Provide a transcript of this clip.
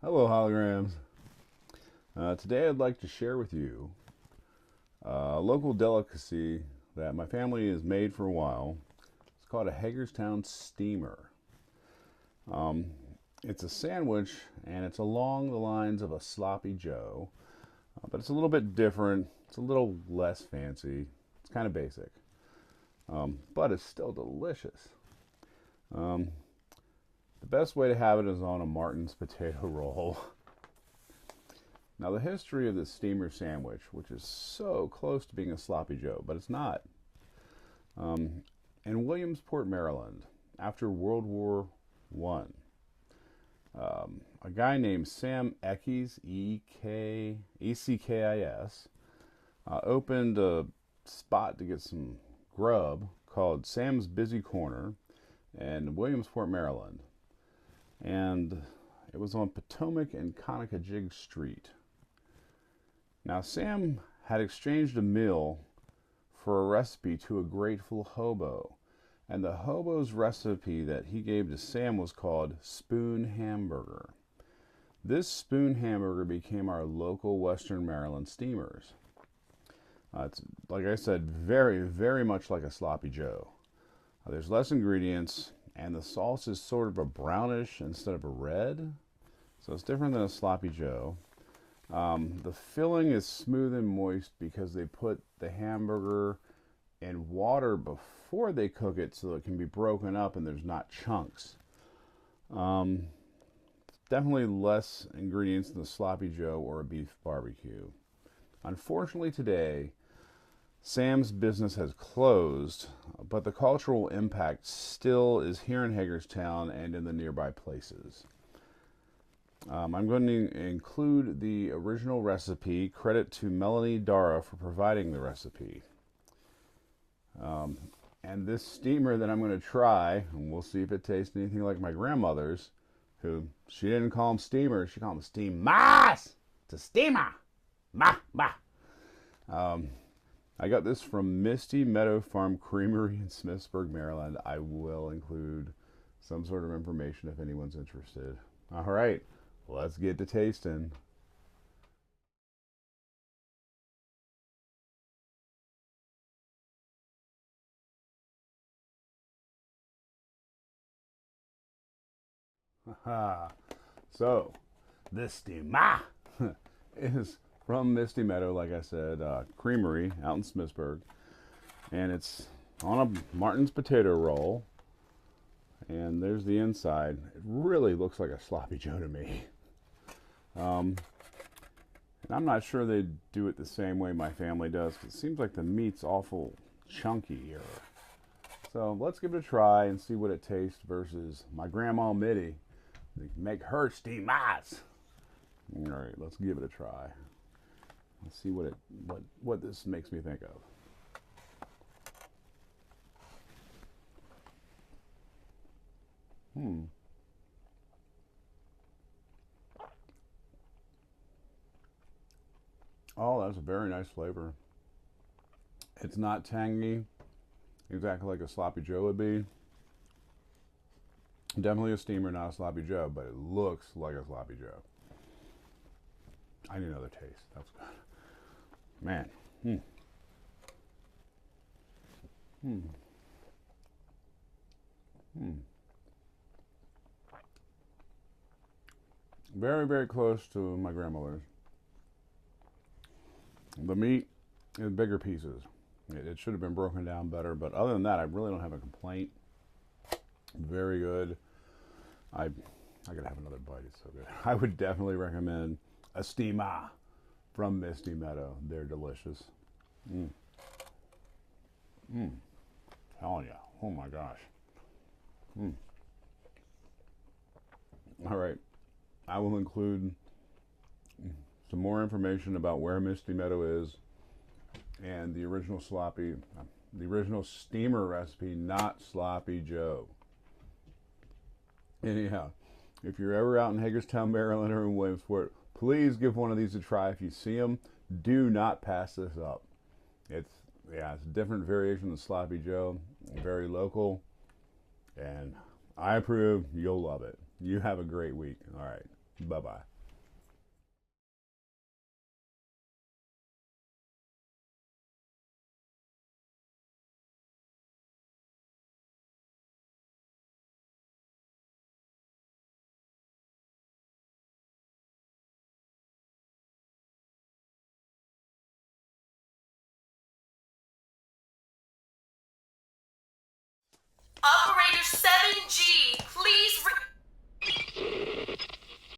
Hello, holograms. Today I'd like to share with you a local delicacy that my family has made for a while. It's called a Hagerstown steamer. Um, it's a sandwich and it's along the lines of a sloppy Joe, but it's a little bit different. It's a little less fancy. It's kind of basic, but it's still delicious. Um, the best way to have it is on a Martin's potato roll. Now, the history of the steamer sandwich, which is so close to being a sloppy Joe, but it's not. In Williamsport, Maryland, after World War One, a guy named Sam Eckes, Eckis, opened a spot to get some grub called Sam's Busy Corner in Williamsport, Maryland. And it was on Potomac and Conococheague Street. Now, Sam had exchanged a meal for a recipe to a grateful hobo. And the hobo's recipe that he gave to Sam was called Spoon Hamburger. This Spoon Hamburger became our local Western Maryland steamers. It's, like I said, very, very much like a sloppy Joe. There's less ingredients, and the sauce is sort of a brownish instead of a red. So it's different than a sloppy Joe. The filling is smooth and moist because they put the hamburger in water before they cook it so it can be broken up and there's not chunks. Definitely less ingredients than a sloppy Joe or a beef barbecue. Unfortunately today, Sam's business has closed, but the cultural impact still is here in Hagerstown and in the nearby places. I'm going to include the original recipe. Credit to Melanie, Dara for providing the recipe. And this steamer that I'm going to try, and we'll see if it tastes anything like my grandmother's, who she didn't call them steamers, she called them steamers. It's a steamer. Ma, ma. I got this from Misty Meadow Farm Creamery in Smithsburg, Maryland. I will include some sort of information if anyone's interested. All right, let's get to tasting. So, this steamer is from Misty Meadow, like I said, Creamery out in Smithsburg. And it's on a Martin's potato roll. And there's the inside. It really looks like a sloppy Joe to me. And I'm not sure they do it the same way my family does, because it seems like the meat's awful chunky here. So let's give it a try and see what it tastes versus my grandma Mitty. They make her steamers. All right, let's give it a try. Let's see what this makes me think of. Oh, that's a very nice flavor. It's not tangy, exactly like a sloppy Joe would be. Definitely a steamer, not a sloppy Joe, but it looks like a sloppy Joe. I need another taste. That's good. Man. Very, very close to my grandmother's. The meat is bigger pieces. It should have been broken down better, but other than that, I really don't have a complaint. Very good. I gotta have another bite. It's so good. I would definitely recommend a steamer from Misty Meadow. They're delicious. Hell yeah. Oh my gosh. All right. I will include some more information about where Misty Meadow is and the original steamer recipe, not sloppy Joe. Anyhow, if you're ever out in Hagerstown, Maryland, or in Williamsport, please give one of these a try. If you see them, do not pass this up. It's a different variation of sloppy Joe, very local, and I approve. You'll love it. You have a great week. All right, bye bye. Operator 7G, please